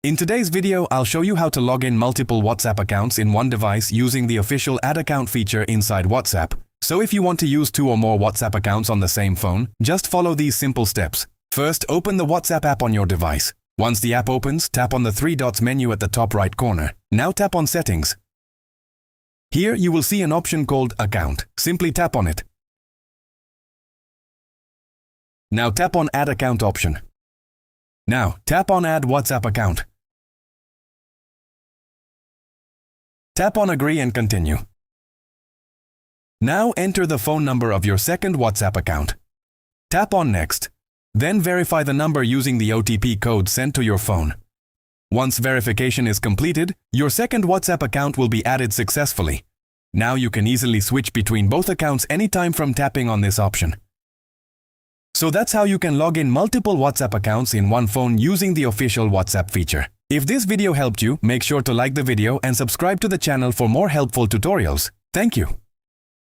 In today's video, I'll show you how to log in multiple WhatsApp accounts in one device using the official Add Account feature inside WhatsApp. So if you want to use 2 or more WhatsApp accounts on the same phone, just follow these simple steps. First, open the WhatsApp app on your device. Once the app opens, tap on the 3 dots menu at the top right corner. Now tap on Settings. Here you will see an option called Account. Simply tap on it. Now tap on Add Account option. Now tap on Add WhatsApp account. Tap on Agree and Continue. Now enter the phone number of your second WhatsApp account. Tap on Next. Then verify the number using the OTP code sent to your phone. Once verification is completed, your second WhatsApp account will be added successfully. Now you can easily switch between both accounts anytime from tapping on this option. So that's how you can log in multiple WhatsApp accounts in one phone using the official WhatsApp feature. If this video helped you, make sure to like the video and subscribe to the channel for more helpful tutorials. Thank you.